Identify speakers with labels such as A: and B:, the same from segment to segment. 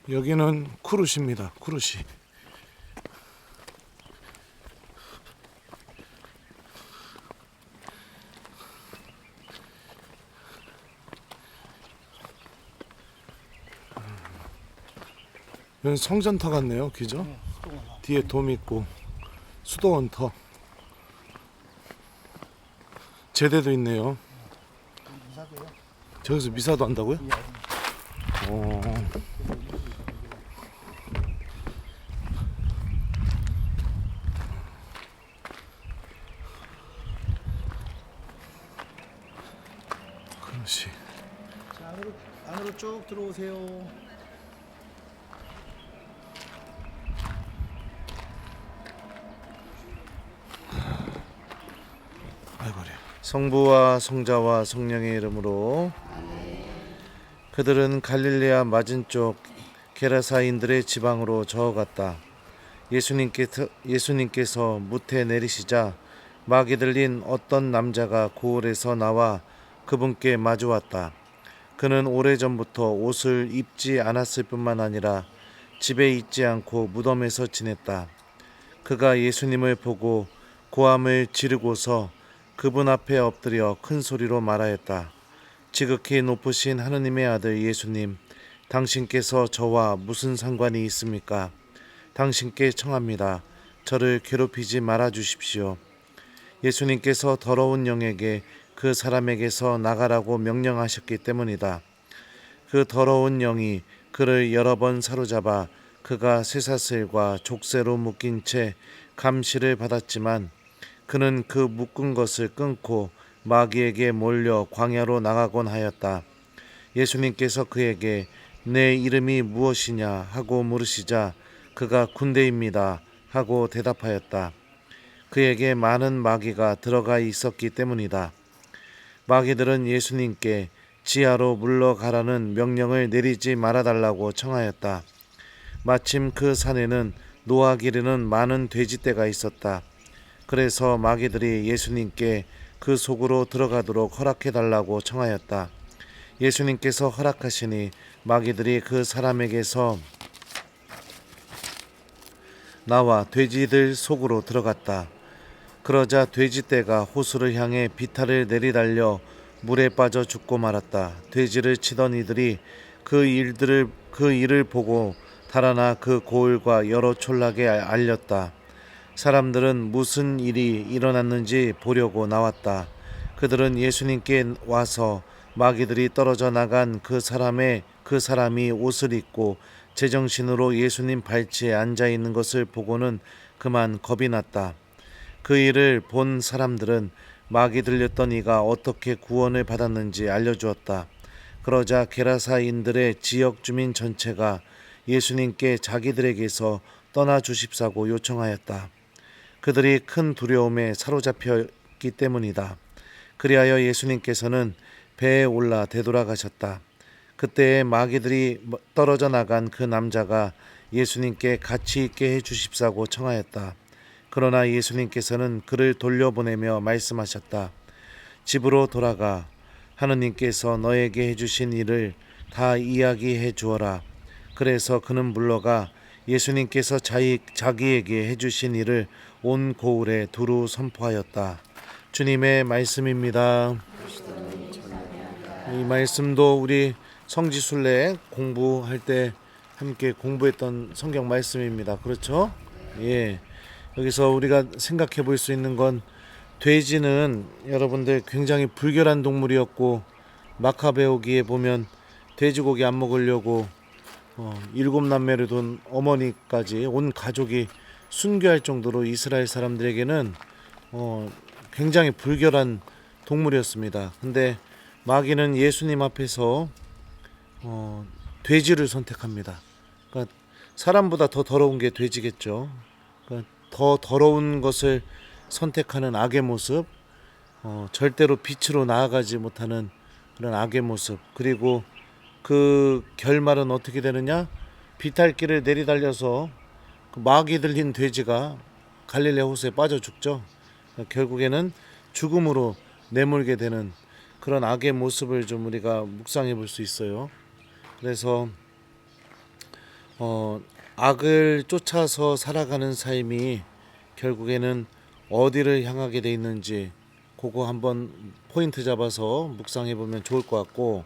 A: 여기는 쿠룻입니다. 쿠룻이. 여기 성전터 같네요. 그죠? 뒤에 돔 있고 수도원터. 제대도 있네요. 저기서 미사도 한다고요? 어. 그렇지.
B: 자, 안으로 쭉 들어오세요.
A: 아이고래. 성부와 성자와 성령의 이름으로. 그들은 갈릴레아 맞은쪽 게라사인들의 지방으로 저어갔다. 예수님께서 무태 내리시자 막이 들린 어떤 남자가 고을에서 나와 그분께 마주왔다. 그는 오래전부터 옷을 입지 않았을 뿐만 아니라 집에 있지 않고 무덤에서 지냈다. 그가 예수님을 보고 고함을 지르고서 그분 앞에 엎드려 큰 소리로 말하였다. 지극히 높으신 하느님의 아들 예수님, 당신께서 저와 무슨 상관이 있습니까? 당신께 청합니다. 저를 괴롭히지 말아 주십시오. 예수님께서 더러운 영에게 그 사람에게서 나가라고 명령하셨기 때문이다. 그 더러운 영이 그를 여러 번 사로잡아 그가 쇠사슬과 족쇄로 묶인 채 감시를 받았지만 그는 그 묶은 것을 끊고 마귀에게 몰려 광야로 나가곤 하였다. 예수님께서 그에게 내 이름이 무엇이냐 하고 물으시자 그가 군대입니다 하고 대답하였다. 그에게 많은 마귀가 들어가 있었기 때문이다. 마귀들은 예수님께 지하로 물러가라는 명령을 내리지 말아달라고 청하였다. 마침 그 산에는 노아 기르는 많은 돼지떼가 있었다. 그래서 마귀들이 예수님께 그 속으로 들어가도록 허락해달라고 청하였다. 예수님께서 허락하시니 마귀들이 그 사람에게서 나와 돼지들 속으로 들어갔다. 그러자 돼지떼가 호수를 향해 비탈을 내리달려 물에 빠져 죽고 말았다. 돼지를 치던 이들이 그 일을 보고 달아나 그 고을과 여러 촌락에 알렸다. 사람들은 무슨 일이 일어났는지 보려고 나왔다. 그들은 예수님께 와서 마귀들이 떨어져 나간 그 사람이 옷을 입고 제정신으로 예수님 발치에 앉아 있는 것을 보고는 그만 겁이 났다. 그 일을 본 사람들은 마귀 들렸던 이가 어떻게 구원을 받았는지 알려주었다. 그러자 게라사인들의 지역 주민 전체가 예수님께 자기들에게서 떠나 주십사고 요청하였다. 그들이 큰 두려움에 사로잡혔기 때문이다. 그리하여 예수님께서는 배에 올라 되돌아가셨다. 그때에 마귀들이 떨어져 나간 그 남자가 예수님께 같이 있게 해 주십사고 청하였다. 그러나 예수님께서는 그를 돌려보내며 말씀하셨다. 집으로 돌아가 하느님께서 너에게 해주신 일을 다 이야기해 주어라. 그래서 그는 물러가 예수님께서 자기에게 해주신 일을 온 고을에 두루 선포하였다. 주님의 말씀입니다. 이 말씀도 우리 성지순례 공부할 때 함께 공부했던 성경 말씀입니다. 그렇죠? 예. 여기서 우리가 생각해 볼 수 있는 건 돼지는 여러분들 굉장히 불결한 동물이었고 마카베오기에 보면 돼지고기 안 먹으려고 7남매를 둔 어머니까지 온 가족이 순교할 정도로 이스라엘 사람들에게는 굉장히 불결한 동물이었습니다. 근데 마귀는 예수님 앞에서 돼지를 선택합니다. 그러니까 사람보다 더 더러운 게 돼지겠죠. 그러니까 더 더러운 것을 선택하는 악의 모습, 절대로 빛으로 나아가지 못하는 그런 악의 모습, 그리고 그 결말은 어떻게 되느냐? 비탈길을 내리달려서 그 마귀 들린 돼지가 갈릴레 호수에 빠져 죽죠. 결국에는 죽음으로 내몰게 되는 그런 악의 모습을 좀 우리가 묵상해 볼 수 있어요. 그래서 악을 쫓아서 살아가는 삶이 결국에는 어디를 향하게 돼 있는지 그거 한번 포인트 잡아서 묵상해 보면 좋을 것 같고,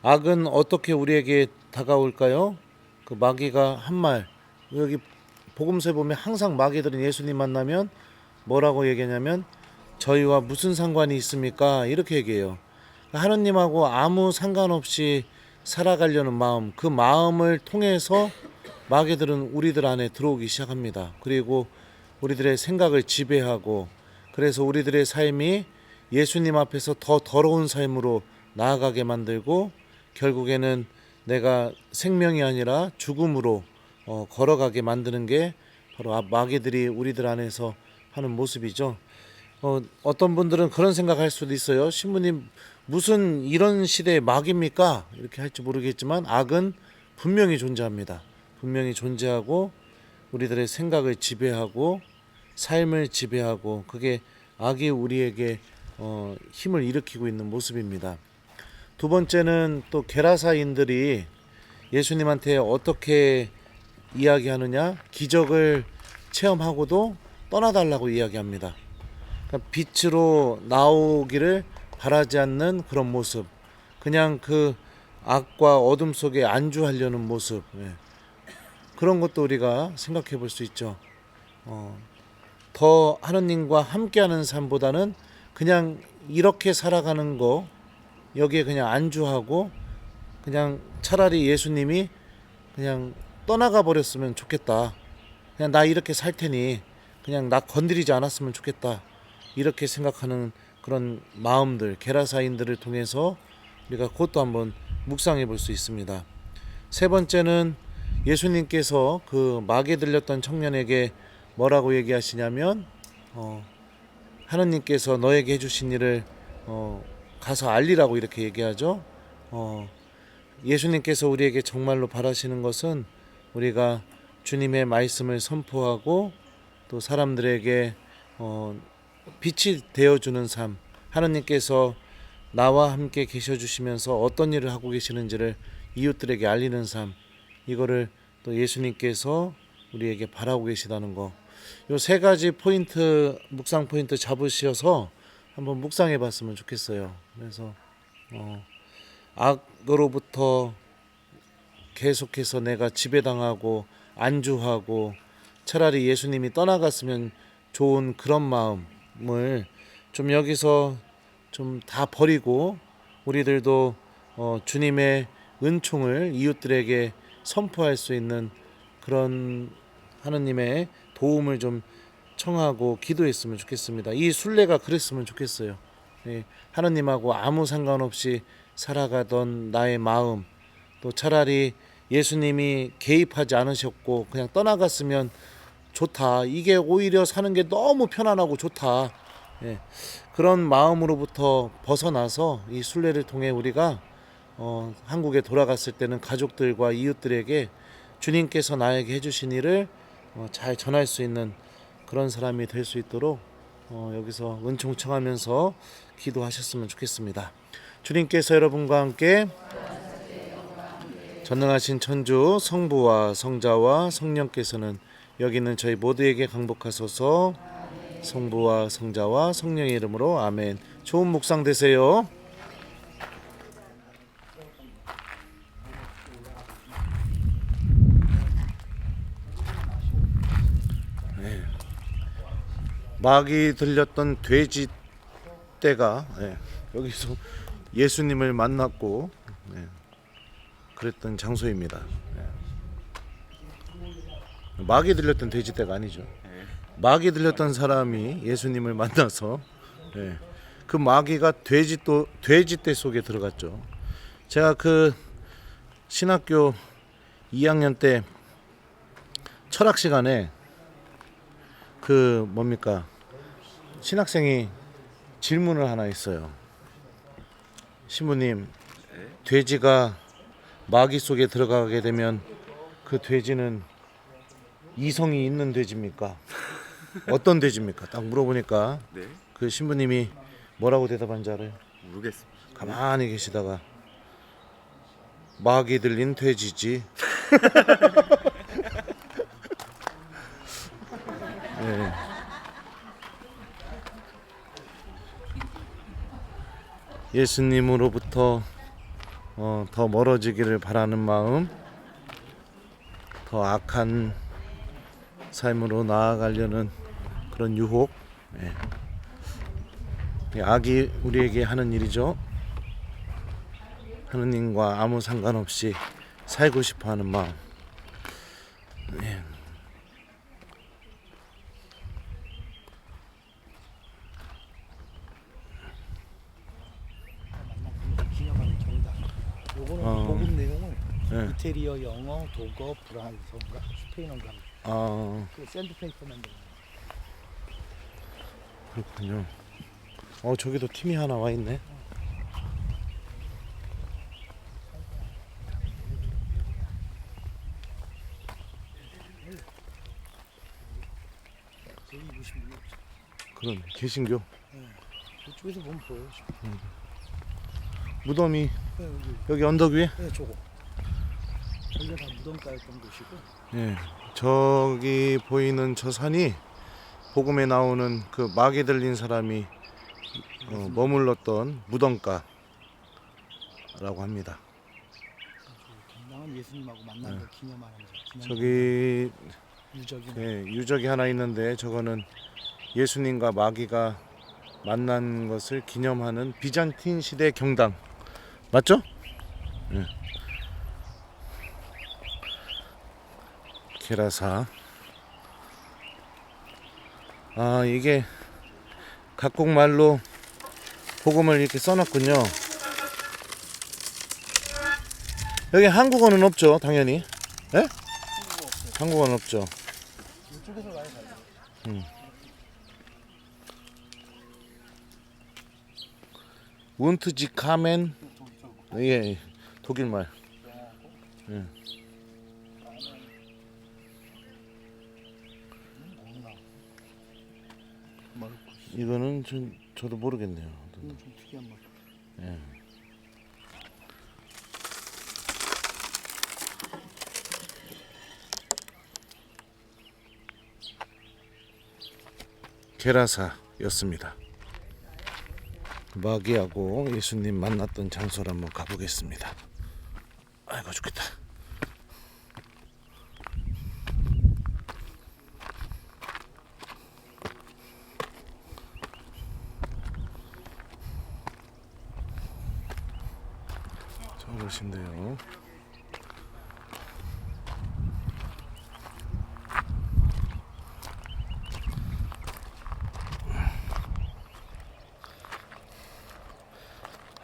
A: 악은 어떻게 우리에게 다가올까요? 그 마귀가 한 말, 여기 복음서에 보면 항상 마귀들은 예수님 만나면 뭐라고 얘기하냐면 저희와 무슨 상관이 있습니까? 이렇게 얘기해요. 하느님하고 아무 상관없이 살아가려는 마음, 그 마음을 통해서 마귀들은 우리들 안에 들어오기 시작합니다. 그리고 우리들의 생각을 지배하고, 그래서 우리들의 삶이 예수님 앞에서 더 더러운 삶으로 나아가게 만들고, 결국에는 내가 생명이 아니라 죽음으로 걸어가게 만드는 게 바로 마귀들이 우리들 안에서 하는 모습이죠. 어떤 분들은 그런 생각할 수도 있어요. 신부님 무슨 이런 시대에 마귀입니까? 이렇게 할지 모르겠지만 악은 분명히 존재합니다. 분명히 존재하고 우리들의 생각을 지배하고 삶을 지배하고, 그게 악이 우리에게 힘을 일으키고 있는 모습입니다. 두 번째는 또 게라사인들이 예수님한테 어떻게 이야기하느냐? 기적을 체험하고도 떠나달라고 이야기합니다. 그러니까 빛으로 나오기를 바라지 않는 그런 모습, 그냥 그 악과 어둠 속에 안주하려는 모습, 그런 것도 우리가 생각해 볼 수 있죠. 더 하느님과 함께하는 삶보다는 그냥 이렇게 살아가는 거, 여기에 그냥 안주하고 그냥 차라리 예수님이 그냥 떠나가 버렸으면 좋겠다. 그냥 나 이렇게 살 테니 그냥 나 건드리지 않았으면 좋겠다. 이렇게 생각하는 그런 마음들, 게라사인들을 통해서 우리가 그것도 한번 묵상해 볼 수 있습니다. 세 번째는 예수님께서 그 마귀에 들렸던 청년에게 뭐라고 얘기하시냐면 하느님께서 너에게 해주신 일을 가서 알리라고 이렇게 얘기하죠. 예수님께서 우리에게 정말로 바라시는 것은 우리가 주님의 말씀을 선포하고 또 사람들에게 빛이 되어주는 삶, 하느님께서 나와 함께 계셔주시면서 어떤 일을 하고 계시는지를 이웃들에게 알리는 삶, 이거를 또 예수님께서 우리에게 바라고 계시다는 거, 요 세 가지 포인트, 묵상 포인트 잡으셔서 한번 묵상해 봤으면 좋겠어요. 그래서 악으로부터 계속해서 내가 지배당하고 안주하고 차라리 예수님이 떠나갔으면 좋은 그런 마음을 좀 여기서 좀 다 버리고 우리들도 주님의 은총을 이웃들에게 선포할 수 있는 그런 하느님의 도움을 좀 청하고 기도했으면 좋겠습니다. 이 순례가 그랬으면 좋겠어요. 하느님하고 아무 상관없이 살아가던 나의 마음, 또 차라리 예수님이 개입하지 않으셨고 그냥 떠나갔으면 좋다. 이게 오히려 사는 게 너무 편안하고 좋다. 그런 마음으로부터 벗어나서 이 순례를 통해 우리가 한국에 돌아갔을 때는 가족들과 이웃들에게 주님께서 나에게 해주신 일을 잘 전할 수 있는 그런 사람이 될 수 있도록 여기서 은총 청하면서 기도하셨으면 좋겠습니다. 주님께서 여러분과 함께 전능하신 천주 성부와 성자와 성령께서는 여기 있는 저희 모두에게 강복하소서. 성부와 성자와 성령의 이름으로 아멘. 좋은 묵상 되세요. 마귀 들렸던 돼지 떼가 여기서 예수님을 만났고 그랬던 장소입니다. 마귀 들렸던 돼지 떼가 아니죠. 마귀 들렸던 사람이 예수님을 만나서 그 마귀가 돼지떼 속에 들어갔죠. 제가 그 신학교 2학년 때 철학 시간에 그 뭡니까 신학생이 질문을 하나 했어요. 신부님, 돼지가 마귀 속에 들어가게 되면 그 돼지는 이성이 있는 돼지입니까? 어떤 돼지입니까? 딱 물어보니까 그 신부님이 뭐라고 대답한 줄 알아요?
C: 모르겠습니다.
A: 가만히 계시다가 마귀 들린 돼지지. 예수님으로부터 더 멀어지기를 바라는 마음, 더 악한 삶으로 나아가려는 그런 유혹, 예. 악이 우리에게 하는 일이죠. 하느님과 아무 상관없이 살고 싶어하는 마음. 예.
B: 기념하는 정당. 요거는 복음 내용을
A: 예.
B: 이태리어, 영어, 독어, 프랑스어인가 스페인어인가 그 샌드페이퍼 만드는
A: 그렇군요. 저기도 팀이 하나 와 있네.
B: 저기 보시면
A: 그런 개신교
B: 이쪽에서 보면 보여요.
A: 무덤이
B: 네,
A: 여기 언덕 위에.
B: 네, 저거. 저기가 다 무덤가였던 곳이고.
A: 예. 저기 보이는 저 산이 복음에 나오는 그 마귀 들린 사람이 머물렀던 무덤가라고 합니다.
B: 건강한 예수님하고 만난 걸 기념하는
A: 저기
B: 유적이.
A: 예, 유적이 하나 있는데 저거는 예수님과 마귀가 만난 것을 기념하는 비잔틴 시대 경당 맞죠? 예. 게라사. 이게 각국 말로 복음을 이렇게 써놨군요. 여기 한국어는 없죠, 당연히. 예? 한국어는 없죠.
B: 이쪽에서 많이 가요.
A: 운트지 카멘. 예, 독일말. 예. 이거는 저도 모르겠네요.
B: 좀 특이한 말.
A: 예. 게라사였습니다. 마귀하고 예수님 만났던 장소를 한번 가보겠습니다. 아이고 죽겠다. 저것인데요.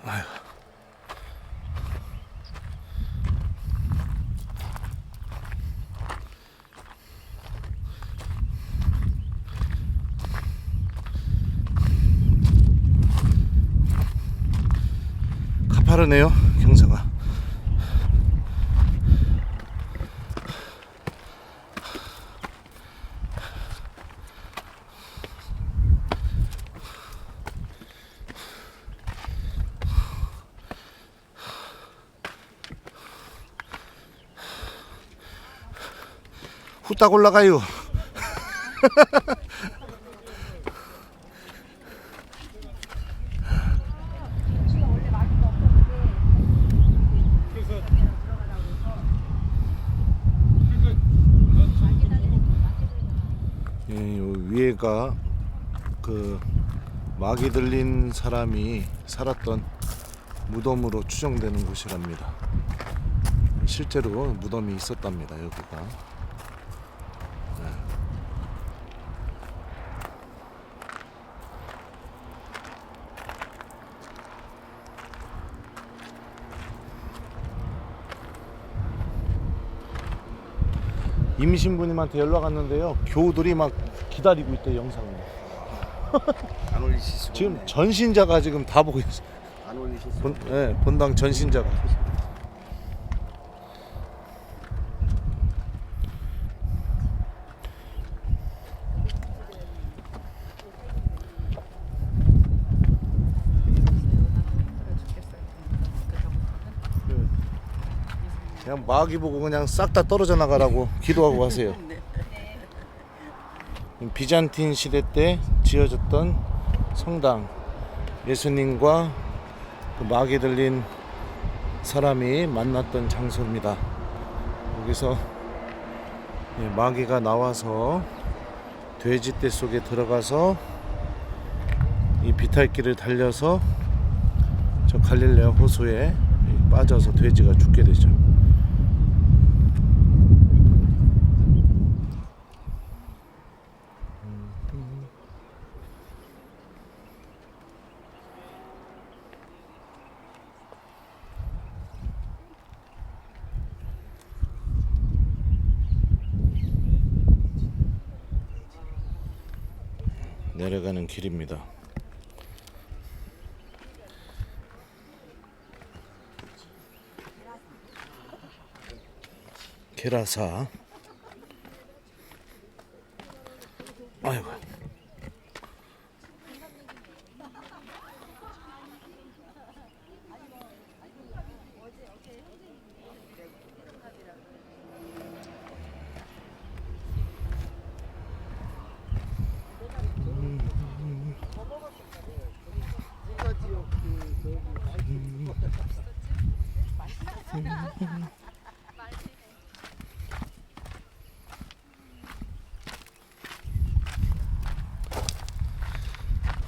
A: 아휴. 가파르네요, 경사가. 후딱 올라가요. 예, 요 위에가 그 마귀 들린 사람이 살았던 무덤으로 추정되는 곳이랍니다. 실제로 무덤이 있었답니다, 여기가. 임신부님한테 연락 왔는데요. 교우들이 막 기다리고 있대, 영상을.
C: 안 올리실 수가
A: 지금
C: 없네.
A: 전신자가 지금 다 보고 있어.
C: 안 올리실 수가 없네.
A: 예, 본당 전신자가. 그냥 마귀 보고 그냥 싹 다 떨어져 나가라고 기도하고 하세요. 비잔틴 시대 때 지어졌던 성당, 예수님과 그 막이 들린 사람이 만났던 장소입니다. 여기서 마귀가 나와서 돼지떼 속에 들어가서 이 비탈길을 달려서 저 갈릴레아 호수에 빠져서 돼지가 죽게 되죠. 내려가는 길입니다. 게라사. 아이고.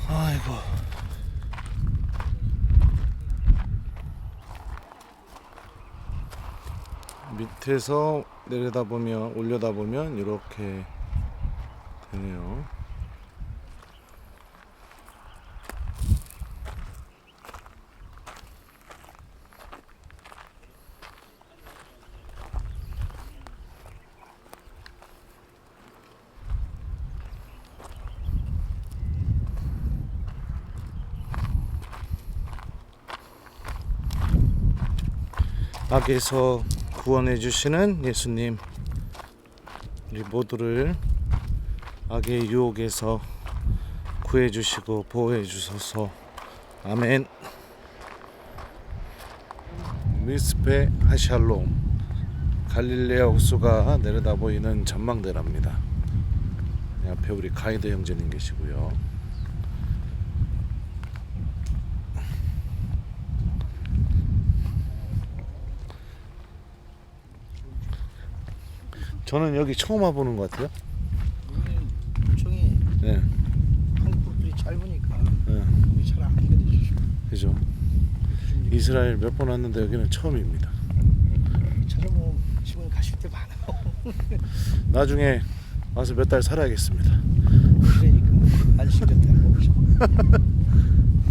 A: 아이고. 밑에서 내려다보면 올려다보면 이렇게 되네요. 악에서 구원해 주시는 예수님, 우리 모두를 악의 유혹에서 구해 주시고 보호해 주소서. 아멘. 미스페 하샬롬. 갈릴레아 호수가 내려다 보이는 전망대랍니다. 앞에 우리 가이드 형제님 계시고요. 저는 여기 처음 와보는 것 같아요.
B: 총이
A: 네.
B: 한국들이 짧으니까
A: 네.
B: 잘 안 가게 되죠.
A: 그죠. 이스라엘 몇 번 왔는데 여기는 처음입니다.
B: 저는 지금 가실 때 많아요.
A: 나중에 와서 몇 달 살아야겠습니다.
B: 그러니까 안 시켰다 먹죠.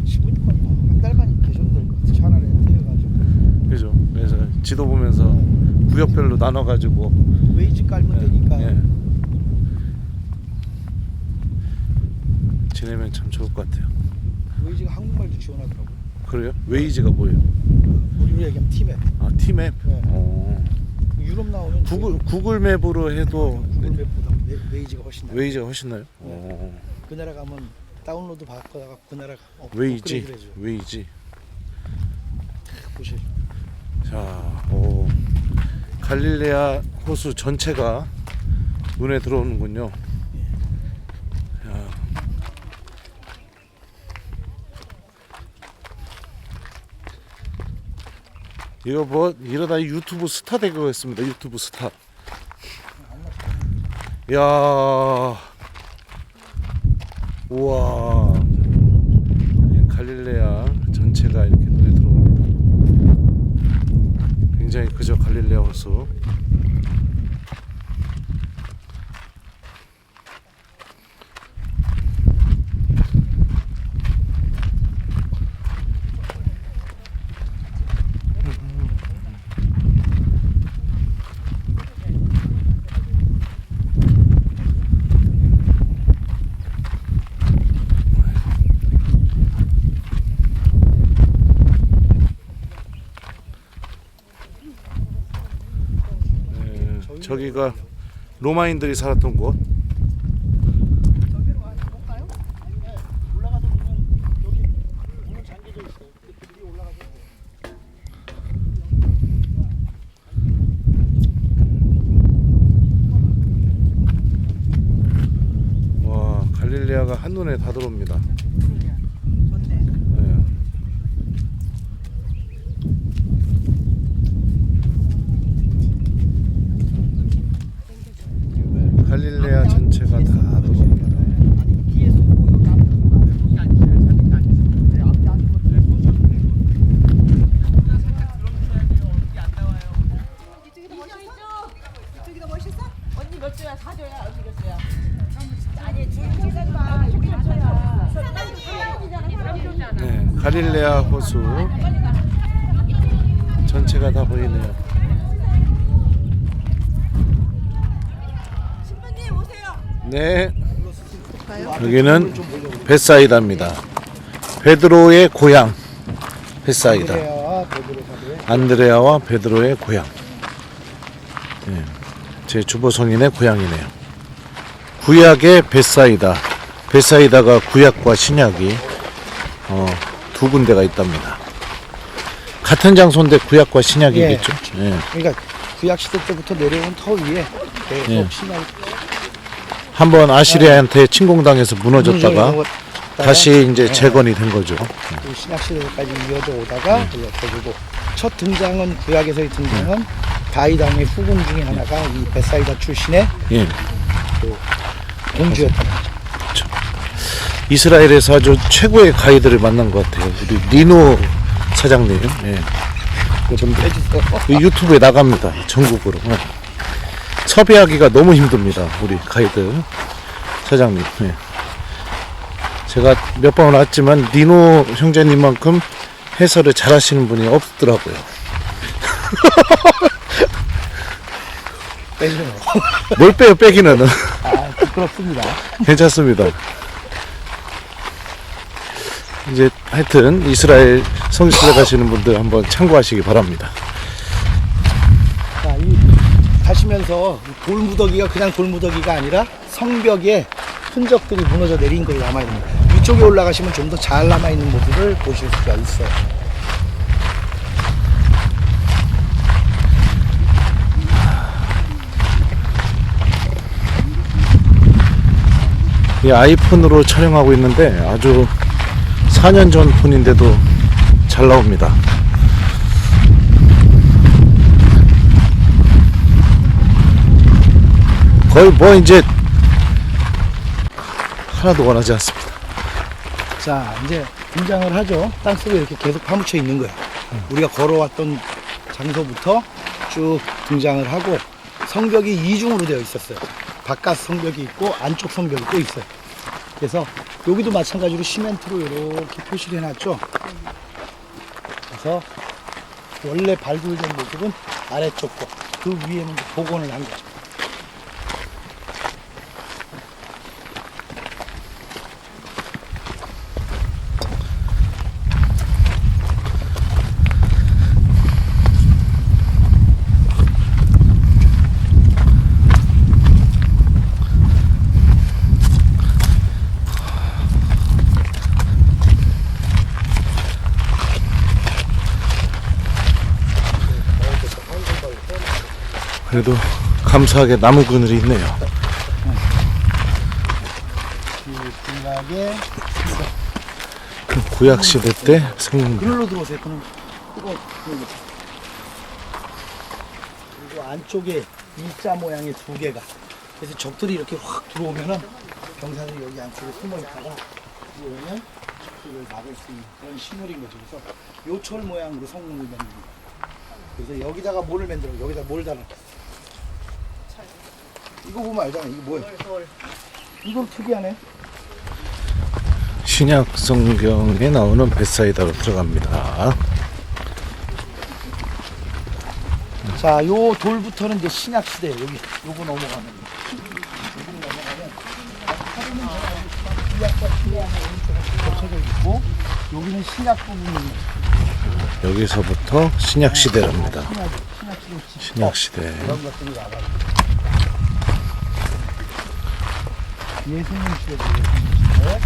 B: 10분 한 달만 계셔도 될 것 같아. 차 안에 태워가지고.
A: 그죠. 그래서 지도 보면서 구역별로 나눠가지고
B: 웨이즈 깔면 되니까.
A: 지내면 참 좋을 것 같아요.
B: 웨이즈가 한국말도 지원하더라고요.
A: 그래요? 웨이즈가 뭐예요?
B: 우리로 얘기하면 티맵.
A: 아, 티맵.
B: 네. 유럽 나오면
A: 구글 맵으로 해도
B: 구글 맵보다 웨이즈가 훨씬 나아요.
A: 웨이즈가 훨씬 나요?
B: 네. 그 나라 가면 다운로드 받다가 그 나라
A: 웨이지.
B: 업그레이드를 해줘요.
A: 웨이지.
B: 보실.
A: 자, 갈릴레아 호수 전체가 눈에 들어오는군요. 야. 이거 뭐 이러다 유튜브 스타 되겠습니다. 유튜브 스타. 야, 우와, 갈릴레아 전체가 이렇게 눈에 들어옵니다. 굉장히 그저 갈릴레아 호수. 저기가 로마인들이 살았던 곳.
B: 저기로 가볼까요? 네. 올라가서 보면 여기 문은 잠겨져 있어요. 그 위에 올라가서
A: 와, 갈릴레아가 한눈에 다 들어옵니다.
B: 좋네.
A: 네. 갈릴레아 전체가 다 돌아옵니다.
D: 이쪽이 더 멋있어? 언니 몇 조야? 4조야? 언니 몇 조야? 아니 지금 찍은 봐. 이렇게 몇 조야? 사람이잖아.
A: 네, 갈릴레아 호수 전체가 다 보이네요.
D: 신부님 오세요.
A: 네, 여기는 베사이다입니다. 베드로의 고향 베사이다.
B: 그래야 베드로 사도에
A: 안드레아와 베드로의 고향. 네, 제 주보성인의 고향이네요. 구약의 베사이다. 베사이다가 구약과 신약이 두 군데가 있답니다. 같은 장소인데 구약과 신약이겠죠. 예.
B: 그러니까 구약 시대 때부터 내려온 터 위에 계속
A: 예.
B: 신앙
A: 한번 아시리아한테 침공당해서 무너졌다가
B: 무너져
A: 다시 이제 재건이 된 거죠.
B: 그 신약 시대까지 이어져 오다가 그리고 첫 등장은 구약에서의 등장은 다윗 왕의 후궁 중에 하나가 이 베사이다 출신의
A: 예.
B: 공주였던 거죠.
A: 이스라엘에서 아주 최고의 가이드를 만난 것 같아요. 우리 니노 사장님. 예. 여러분들 유튜브에 나갑니다. 전국으로. 예. 섭외하기가 너무 힘듭니다. 우리 가이드 사장님. 예. 제가 몇 번 왔지만 니노 형제님만큼 해설을 잘하시는 분이 없더라고요.
B: 빼주는
A: 뭘 빼요, 빼기는.
B: 아 부끄럽습니다.
A: 괜찮습니다. 이제 하여튼 이스라엘 성지순례 가시는 분들 한번 참고하시기 바랍니다.
B: 자, 이 가시면서 돌무더기가 그냥 돌무더기가 아니라 성벽에 흔적들이 무너져 내린 것이 남아있는 거예요. 위쪽에 올라가시면 좀 더 잘 남아있는 모습을 보실 수가 있어요.
A: 이 아이폰으로 촬영하고 있는데 아주 4년 전 폰인데도 잘 나옵니다. 거의 뭐 이제 하나도 원하지 않습니다.
B: 자, 이제 등장을 하죠. 땅속에 이렇게 계속 파묻혀 있는 거예요. 우리가 걸어왔던 장소부터 쭉 등장을 하고 성벽이 이중으로 되어 있었어요. 바깥 성벽이 있고 안쪽 성벽이 또 있어요. 그래서 여기도 마찬가지로 시멘트로 이렇게 표시를 해놨죠. 그래서 원래 발굴된 모습은 아래쪽 거, 그 위에는 이제 복원을 한 거죠.
A: 그래도 감사하게 나무 그늘이 있네요.
B: 뒤쪽에
A: 그 구약 시대 때 생긴
B: 그늘로 들어오세요. 그늘. 그리고 안쪽에 일자 모양의 두 개가. 그래서 적들이 이렇게 확 들어오면은 병사들이 여기 안쪽에 숨어 있다가 들어오면 적들을 막을 수 있는 그런 신호인 거죠. 그래서 요철 모양으로 성문을 만듭니다. 그래서 여기다가 뭐를 만들어? 여기다 뭘 달아? 이거 보면 알잖아. 이거 뭐야? 이건 특이하네.
A: 신약 성경에 나오는 베사이다로 들어갑니다.
B: 자, 요 돌부터는 이제 신약 시대 여기 요거 넘어가면 여기로 넘어가면 구약과 신약이 오른쪽에 겹쳐져 있고 여기는 신약 부분이
A: 여기서부터 신약 시대랍니다. 신약 시대.
B: 이런 것들이 나가요. 예수님 시대도 예수님 시대.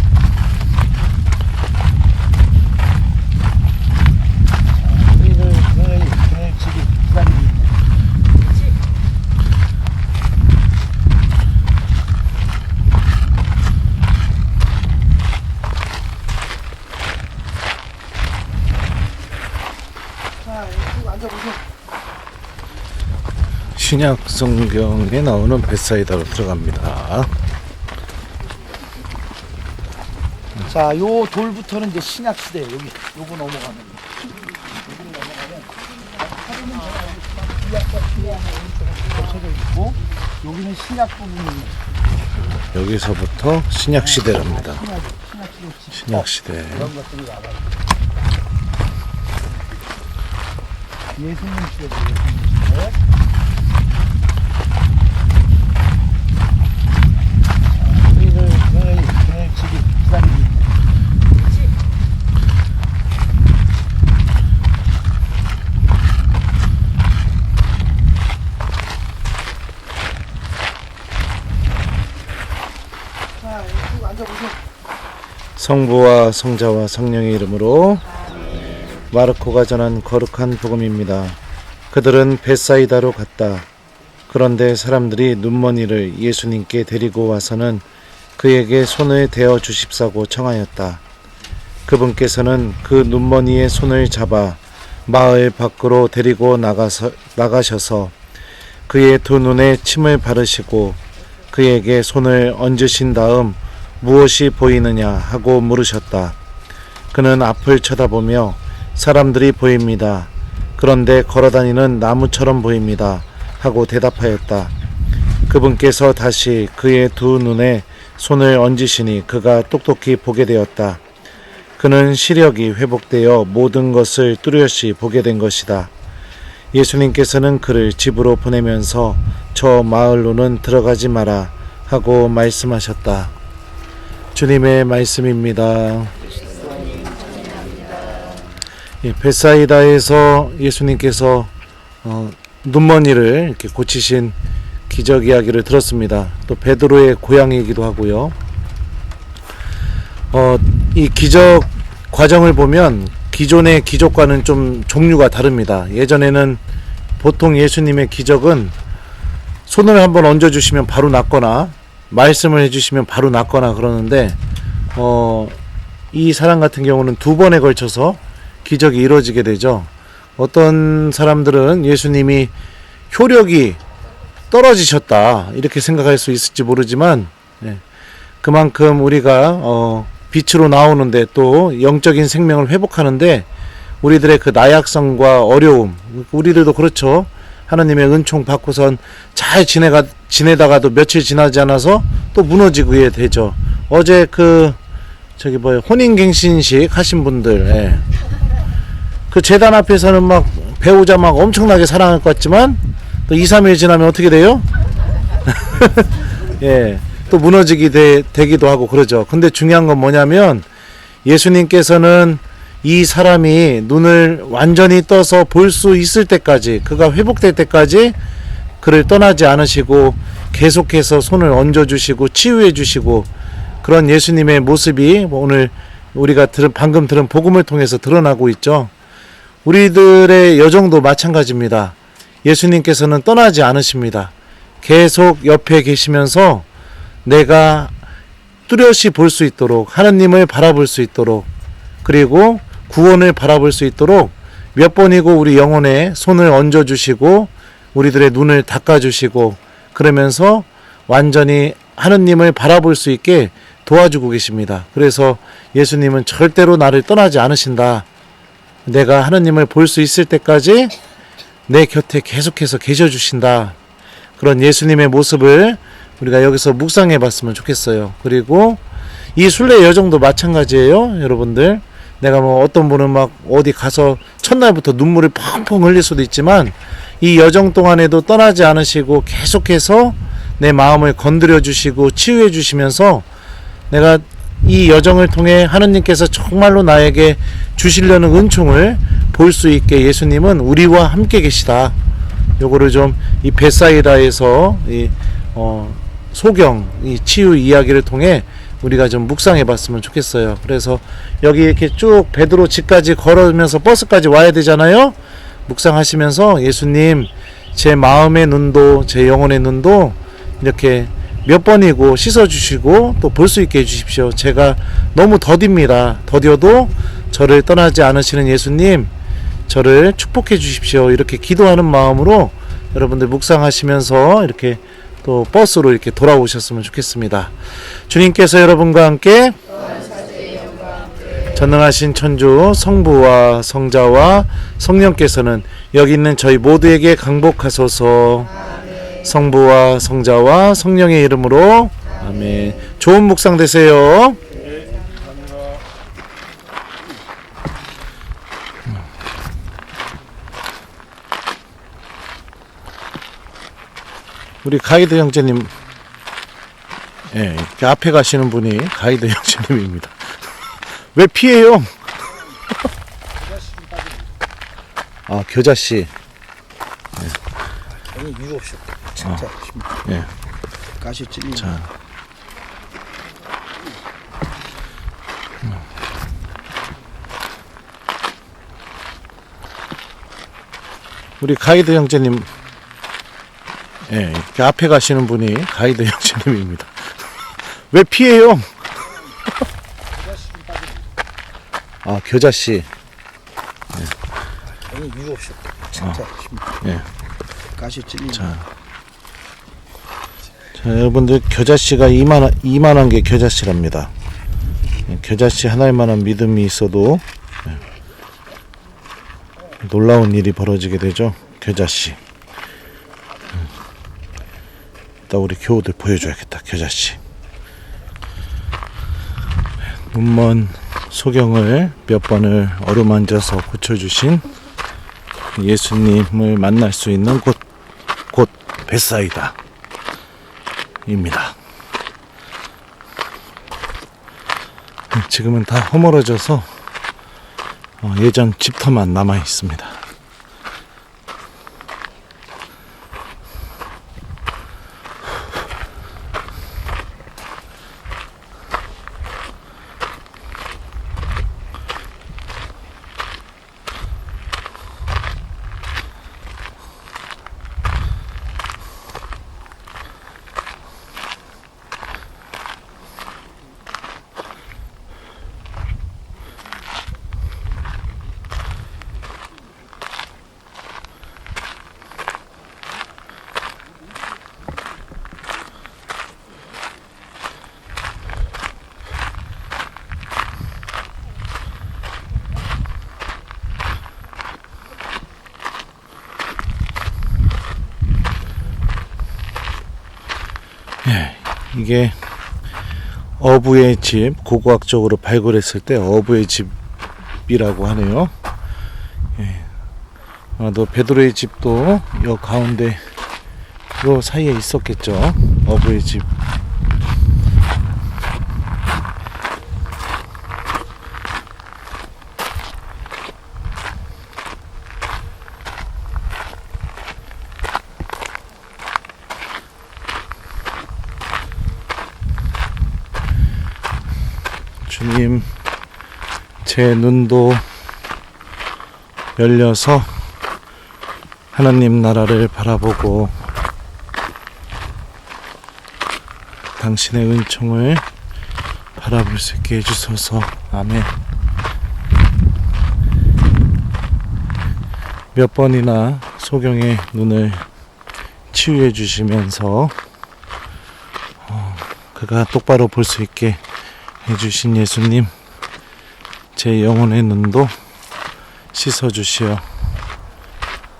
B: 우리를 그늘지기 기다리고 있네. 자, 여기 앉아보세요.
A: 신약 성경에 나오는 벳사이다로 들어갑니다.
B: 자, 요 돌부터는 이제 신약 시대. 여기 요거 넘어가면 겹쳐져 있고 여기는 신약 부분이
A: 여기서부터 신약 시대랍니다. 신약 시대.
B: 그런 것들이 나와요. 예수님 시대죠. 예수님 시대. 우리를 지기 부담이
A: 성부와 성자와 성령의 이름으로 마르코가 전한 거룩한 복음입니다. 그들은 벳사이다로 갔다. 그런데 사람들이 눈먼이를 예수님께 데리고 와서는 그에게 손을 대어 주십사고 청하였다. 그분께서는 그 눈먼이의 손을 잡아 마을 밖으로 데리고 나가셔서 그의 두 눈에 침을 바르시고 그에게 손을 얹으신 다음 무엇이 보이느냐 하고 물으셨다. 그는 앞을 쳐다보며 사람들이 보입니다. 그런데 걸어다니는 나무처럼 보입니다. 하고 대답하였다. 그분께서 다시 그의 두 눈에 손을 얹으시니 그가 똑똑히 보게 되었다. 그는 시력이 회복되어 모든 것을 뚜렷이 보게 된 것이다. 예수님께서는 그를 집으로 보내면서 저 마을로는 들어가지 마라 하고 말씀하셨다. 주님의 말씀입니다. 벳사이다에서 예수님께서 눈먼이를 이렇게 고치신 기적 이야기를 들었습니다. 또 베드로의 고향이기도 하고요. 이 기적 과정을 보면 기존의 기적과는 좀 종류가 다릅니다. 예전에는 보통 예수님의 기적은 손을 한번 얹어주시면 바로 낫거나 말씀을 해주시면 바로 낫거나 그러는데 이 사람 같은 경우는 두 번에 걸쳐서 기적이 이루어지게 되죠. 어떤 사람들은 예수님이 효력이 떨어지셨다 이렇게 생각할 수 있을지 모르지만 그만큼 우리가 빛으로 나오는데 또 영적인 생명을 회복하는데 우리들의 그 나약성과 어려움, 우리들도 그렇죠. 하나님의 은총 받고선 잘 지내다가도 며칠 지나지 않아서 또 무너지게 되죠. 어제 혼인갱신식 하신 분들, 그 재단 앞에서는 막 배우자 막 엄청나게 사랑할 것 같지만 또 2, 3일 지나면 어떻게 돼요? 또 되기도 하고 그러죠. 근데 중요한 건 뭐냐면 예수님께서는 이 사람이 눈을 완전히 떠서 볼 수 있을 때까지, 그가 회복될 때까지 그를 떠나지 않으시고 계속해서 손을 얹어주시고 치유해주시고 그런 예수님의 모습이 오늘 우리가 방금 들은 복음을 통해서 드러나고 있죠. 우리들의 여정도 마찬가지입니다. 예수님께서는 떠나지 않으십니다. 계속 옆에 계시면서 내가 뚜렷이 볼 수 있도록, 하나님을 바라볼 수 있도록, 그리고 구원을 바라볼 수 있도록 몇 번이고 우리 영혼에 손을 얹어주시고 우리들의 눈을 닦아주시고 그러면서 완전히 하느님을 바라볼 수 있게 도와주고 계십니다. 그래서 예수님은 절대로 나를 떠나지 않으신다. 내가 하느님을 볼 수 있을 때까지 내 곁에 계속해서 계셔주신다. 그런 예수님의 모습을 우리가 여기서 묵상해 봤으면 좋겠어요. 그리고 이 순례 여정도 마찬가지예요. 여러분들, 내가 어떤 분은 막 어디 가서 첫날부터 눈물을 펑펑 흘릴 수도 있지만 이 여정 동안에도 떠나지 않으시고 계속해서 내 마음을 건드려 주시고 치유해 주시면서 내가 이 여정을 통해 하느님께서 정말로 나에게 주시려는 은총을 볼 수 있게 예수님은 우리와 함께 계시다. 요거를 좀 이 벳사이다에서 이 소경, 이 치유 이야기를 통해 우리가 좀 묵상해 봤으면 좋겠어요. 그래서 여기 이렇게 쭉 베드로 집까지 걸으면서 버스까지 와야 되잖아요. 묵상하시면서 예수님, 제 마음의 눈도 제 영혼의 눈도 이렇게 몇 번이고 씻어주시고 또 볼 수 있게 해주십시오. 제가 너무 더딥니다. 더뎌도 저를 떠나지 않으시는 예수님, 저를 축복해 주십시오. 이렇게 기도하는 마음으로 여러분들 묵상하시면서 이렇게 또 버스로 이렇게 돌아오셨으면 좋겠습니다. 주님께서 여러분과 함께 전능하신 천주 성부와 성자와 성령께서는 여기 있는 저희 모두에게 강복하소서. 성부와 성자와 성령의 이름으로 아멘. 좋은 묵상 되세요. 우리 가이드 형제님, 예, 이렇게 앞에 가시는 분이 가이드 형제님입니다. 왜 피해요? 아, 겨자씨.
B: 아니 이유 없이 진짜
A: 예.
B: 가시 찔리네.
A: 자. 우리 가이드 형제님, 예, 이렇게 앞에 가시는 분이 가이드 형제님입니다. 왜 피해요? 아, 겨자씨.
B: 아니 이유 없이 진짜
A: 예.
B: 가시 찔리네.
A: 자, 여러분들 겨자씨가 이만한 게 겨자씨랍니다. 겨자씨 하나만한 믿음이 있어도 놀라운 일이 벌어지게 되죠. 겨자씨. 이따 우리 교우들 보여줘야겠다. 겨자씨. 눈먼 소경을 몇 번을 어루만져서 고쳐주신 예수님을 만날 수 있는 곳 벳사이다 입니다. 지금은 다 허물어져서 예전 집터만 남아 있습니다. 이게 어부의 집, 고고학적으로 발굴했을 때 어부의 집이라고 하네요. 예. 아마도 베드로의 집도 요 가운데 요 사이에 있었겠죠. 어부의 집. 주님, 제 눈도 열려서 하나님 나라를 바라보고 당신의 은총을 바라볼 수 있게 해주소서. 아멘. 몇 번이나 소경의 눈을 치유해 주시면서 그가 똑바로 볼 수 있게 해주신 예수님, 제 영혼의 눈도 씻어주시어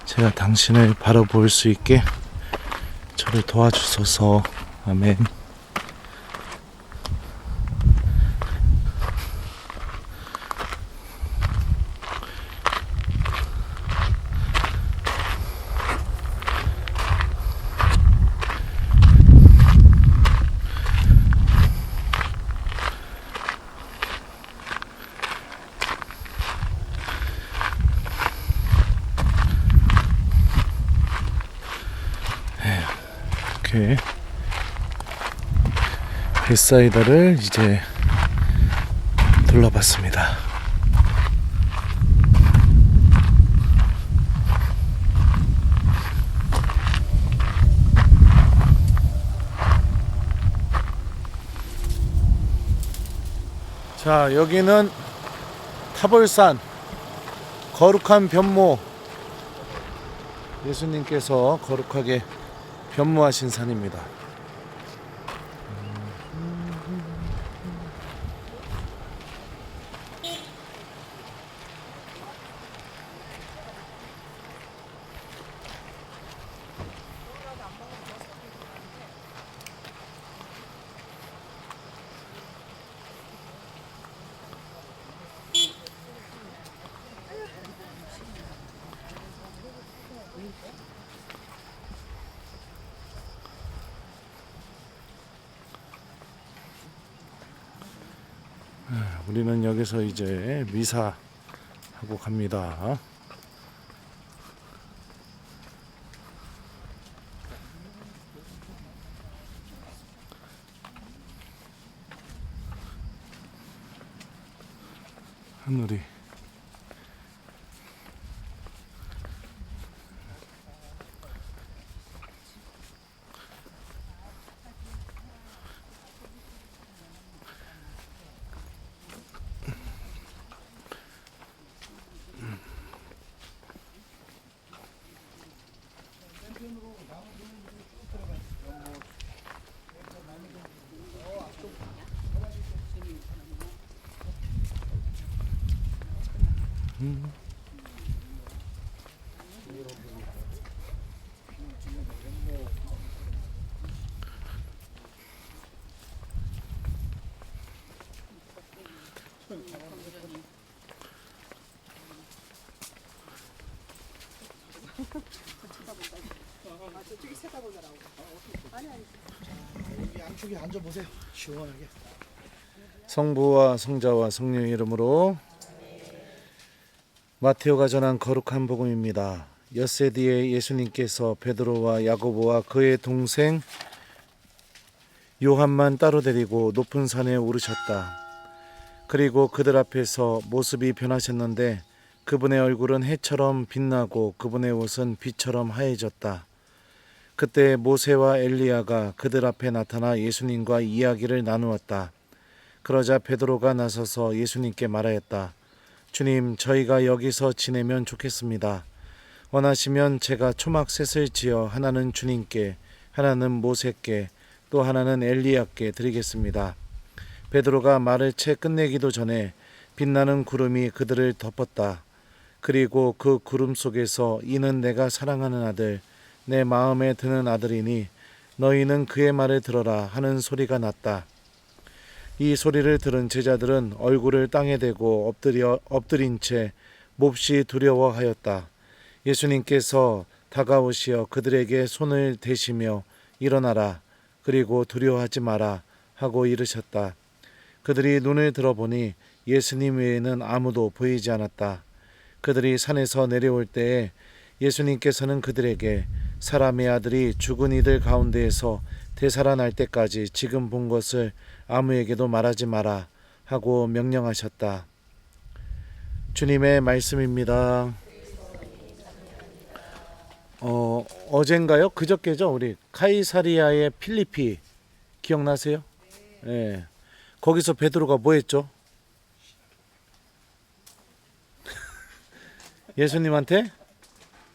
A: 제가 당신을 바라볼 수 있게 저를 도와주소서. 아멘. 이렇게 벳사이다를 이제 둘러봤습니다. 자, 여기는 타볼산 거룩한 변모 예수님께서 거룩하게 변무하신 산입니다. 우리는 여기서 이제 미사하고 갑니다. 하늘이
B: 여기 양쪽에 앉아보세요. 시원하게.
A: 성부와 성자와 성령의 이름으로. 마테오가 전한 거룩한 복음입니다. 엿새 뒤에 예수님께서 베드로와 야고보와 그의 동생 요한만 따로 데리고 높은 산에 오르셨다. 그리고 그들 앞에서 모습이 변하셨는데 그분의 얼굴은 해처럼 빛나고 그분의 옷은 빛처럼 하얘졌다. 그때 모세와 엘리야가 그들 앞에 나타나 예수님과 이야기를 나누었다. 그러자 베드로가 나서서 예수님께 말하였다. 주님, 저희가 여기서 지내면 좋겠습니다. 원하시면 제가 초막셋을 지어 하나는 주님께, 하나는 모세께, 또 하나는 엘리야께 드리겠습니다. 베드로가 말을 채 끝내기도 전에 빛나는 구름이 그들을 덮었다. 그리고 그 구름 속에서 이는 내가 사랑하는 아들, 내 마음에 드는 아들이니 너희는 그의 말을 들어라 하는 소리가 났다. 이 소리를 들은 제자들은 얼굴을 땅에 대고 엎드린 채 몹시 두려워하였다. 예수님께서 다가오시어 그들에게 손을 대시며 일어나라, 그리고 두려워하지 마라 하고 이르셨다. 그들이 눈을 들어보니 예수님 외에는 아무도 보이지 않았다. 그들이 산에서 내려올 때에 예수님께서는 그들에게 사람의 아들이 죽은 이들 가운데에서 되살아날 때까지 지금 본 것을 아무에게도 말하지 마라 하고 명령하셨다. 주님의 말씀입니다. 어젠가요? 그저께죠? 우리 카이사리아의 필리피 기억나세요? 네. 거기서 베드로가 뭐 했죠? 예수님한테?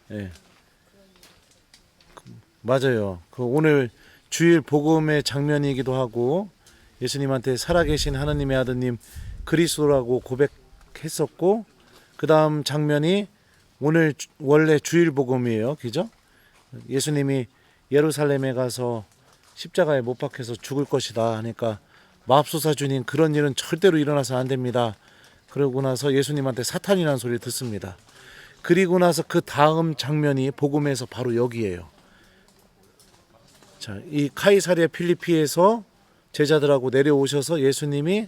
A: 네. 맞아요. 그 오늘 주일 복음의 장면이기도 하고 예수님한테 살아계신 하나님의 아드님 그리스도라고 고백했었고, 그 다음 장면이 오늘 원래 주일 복음이에요. 그죠? 예수님이 예루살렘에 가서 십자가에 못 박혀서 죽을 것이다 하니까 맙소사 주님, 그런 일은 절대로 일어나서 안 됩니다. 그러고 나서 예수님한테 사탄이라는 소리를 듣습니다. 그리고 나서 그 다음 장면이 복음에서 바로 여기에요. 자, 이 카이사리아 필리피에서 제자들하고 내려오셔서 예수님이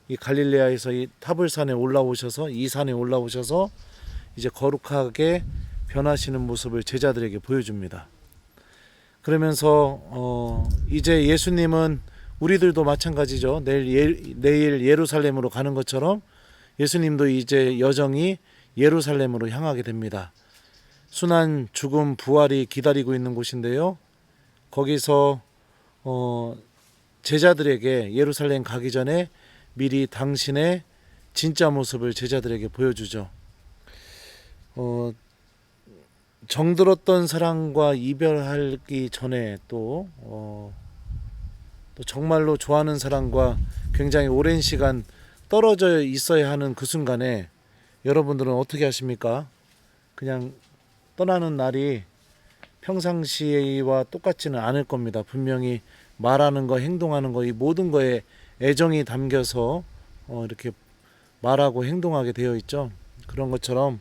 A: 이 갈릴레아에서 이 타불산에 올라오셔서 이 산에 올라오셔서 이제 거룩하게 변하시는 모습을 제자들에게 보여줍니다. 그러면서 이제 예수님은 우리들도 마찬가지죠. 내일 예루살렘으로 가는 것처럼 예수님도 이제 여정이 예루살렘으로 향하게 됩니다. 순환, 죽음, 부활이 기다리고 있는 곳인데요. 거기서 제자들에게 예루살렘 가기 전에 미리 당신의 진짜 모습을 제자들에게 보여주죠. 정들었던 사랑과 이별하기 전에 또 정말로 좋아하는 사람과 굉장히 오랜 시간 떨어져 있어야 하는 그 순간에 여러분들은 어떻게 하십니까? 그냥 떠나는 날이 평상시와 똑같지는 않을 겁니다. 분명히 말하는 거, 행동하는 거, 이 모든 거에 애정이 담겨서 이렇게 말하고 행동하게 되어 있죠. 그런 것처럼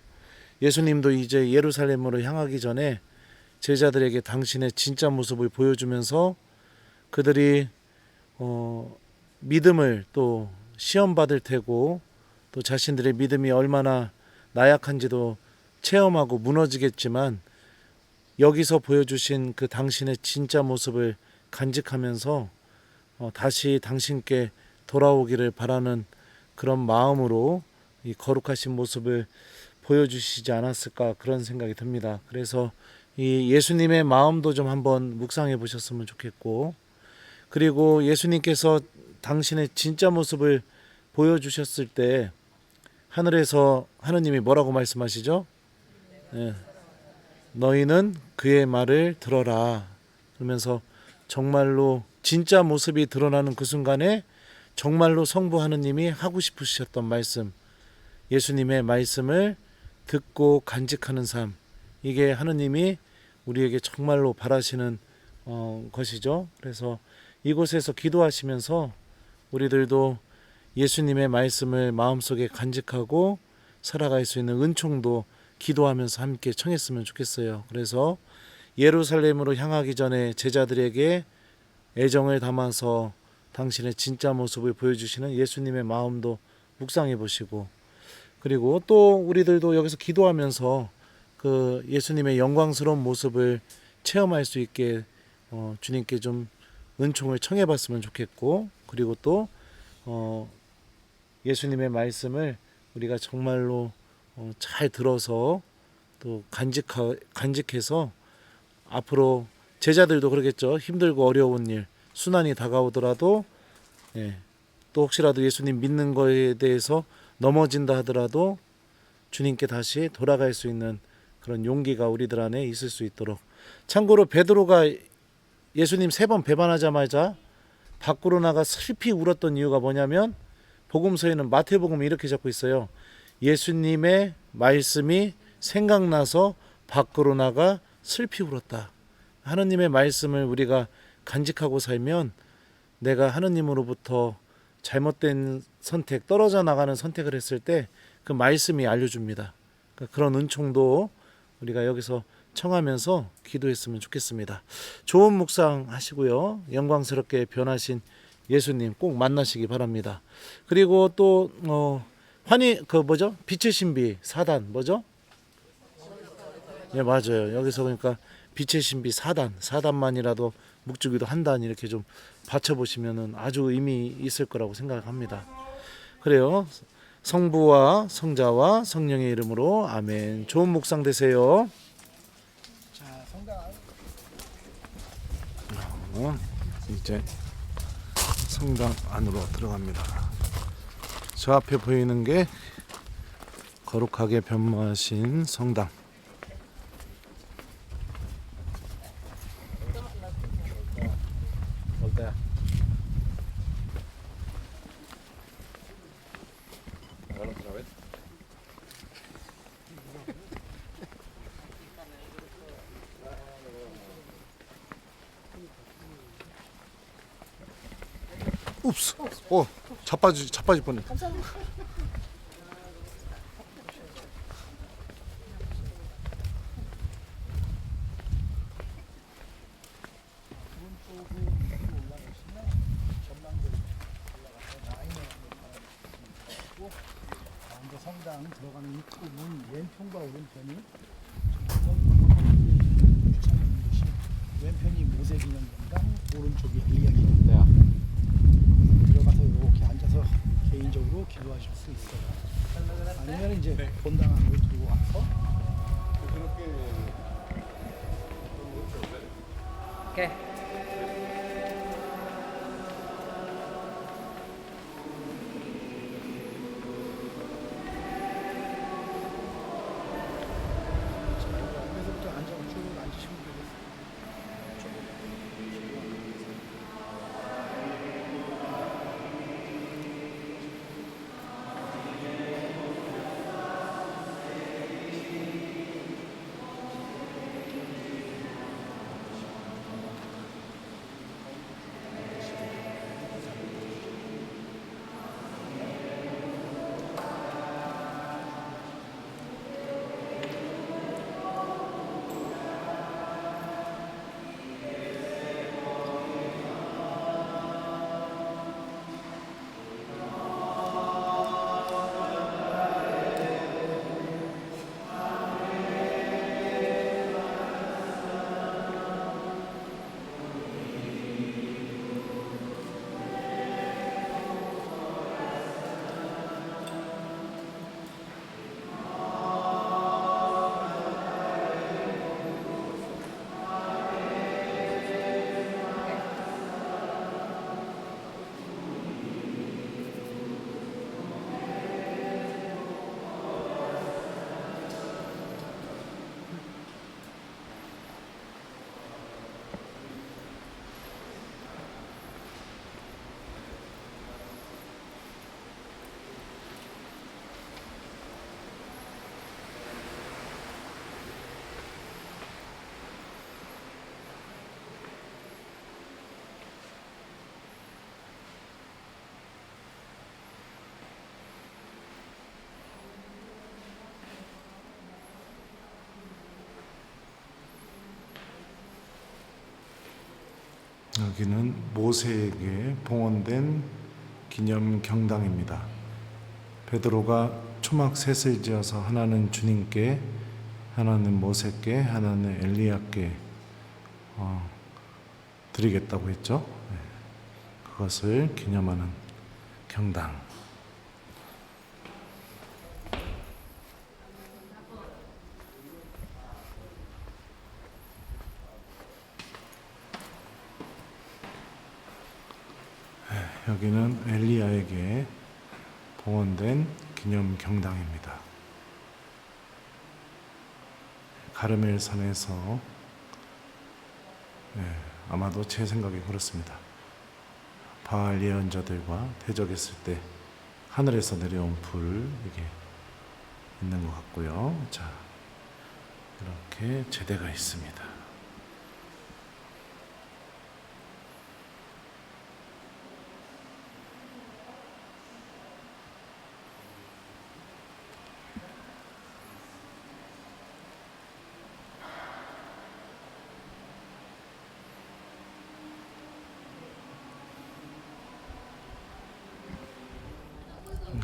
A: 예수님도 이제 예루살렘으로 향하기 전에 제자들에게 당신의 진짜 모습을 보여주면서 그들이 믿음을 또 시험 받을 테고 또 자신들의 믿음이 얼마나 나약한지도 체험하고 무너지겠지만 여기서 보여주신 그 당신의 진짜 모습을 간직하면서 다시 당신께 돌아오기를 바라는 그런 마음으로 이 거룩하신 모습을 보여주시지 않았을까 그런 생각이 듭니다. 그래서 이 예수님의 마음도 좀 한번 묵상해 보셨으면 좋겠고, 그리고 예수님께서 당신의 진짜 모습을 보여주셨을 때 하늘에서 하느님이 뭐라고 말씀하시죠? 네. 너희는 그의 말을 들어라. 그러면서 정말로 진짜 모습이 드러나는 그 순간에 정말로 성부 하느님이 하고 싶으셨던 말씀, 예수님의 말씀을 듣고 간직하는 삶, 이게 하느님이 우리에게 정말로 바라시는 것이죠. 그래서 이곳에서 기도하시면서 우리들도 예수님의 말씀을 마음속에 간직하고 살아갈 수 있는 은총도 기도하면서 함께 청했으면 좋겠어요. 그래서 예루살렘으로 향하기 전에 제자들에게 애정을 담아서 당신의 진짜 모습을 보여주시는 예수님의 마음도 묵상해 보시고, 그리고 또 우리들도 여기서 기도하면서 그 예수님의 영광스러운 모습을 체험할 수 있게 주님께 좀 은총을 청해 봤으면 좋겠고, 그리고 또 예수님의 말씀을 우리가 정말로 잘 들어서 또 간직해서 앞으로 제자들도 그러겠죠. 힘들고 어려운 일, 순환이 다가오더라도 또 혹시라도 예수님 믿는 거에 대해서 넘어진다 하더라도 주님께 다시 돌아갈 수 있는 그런 용기가 우리들 안에 있을 수 있도록. 참고로 베드로가 예수님 3번 배반하자마자 밖으로 나가 슬피 울었던 이유가 뭐냐면 복음서에는 마태복음이 이렇게 적고 있어요. 예수님의 말씀이 생각나서 밖으로 나가 슬피 울었다. 하느님의 말씀을 우리가 간직하고 살면 내가 하느님으로부터 잘못된 선택, 떨어져 나가는 선택을 했을 때 그 말씀이 알려줍니다. 그러니까 그런 은총도 우리가 여기서 청하면서 기도했으면 좋겠습니다. 좋은 묵상 하시고요. 영광스럽게 변하신 예수님 꼭 만나시기 바랍니다. 그리고 또 빛의 신비 4단 뭐죠? 네, 맞아요. 여기서 그러니까 빛의 신비 4단만이라도 묵주기도 한 단 이렇게 좀 받쳐보시면은 아주 의미 있을 거라고 생각합니다. 그래요. 성부와 성자와 성령의 이름으로 아멘. 좋은 묵상 되세요.
B: 자, 성당
A: 이제 성당 안으로 들어갑니다. 저 앞에 보이는 게 거룩하게 변모하신 성당. 읍스. 자빠질 뻔해.
B: 가운데 성당 들어가는 입구 문 왼편과 오른편이 왼편이 모세 기념관당, 오른쪽이 엘리야 기념관. 들어가서 이렇게 앉아서 개인적으로 기도하실 수 있어요. 아니면 이제 본당 안으로 들고 와서
E: 오케이.
B: 여기서부터
A: 여기는 모세에게 봉헌된 기념 경당입니다. 베드로가 초막 셋을 지어서 하나는 주님께, 하나는 모세께, 하나는 엘리야께 드리겠다고 했죠. 그것을 기념하는 경당. 여기는 엘리야에게 봉헌된 기념 경당입니다. 가르멜산에서 아마도 제 생각에 그렇습니다. 바알 예언자들과 대적했을 때 하늘에서 내려온 불 이게 있는 것 같고요. 자, 이렇게 제대가 있습니다.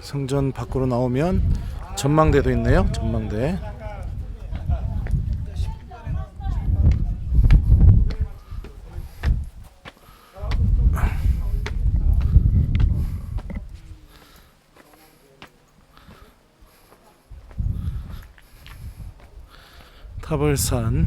A: 성전 밖으로 나오면 전망대도 있네요. 전망대. 타벌산.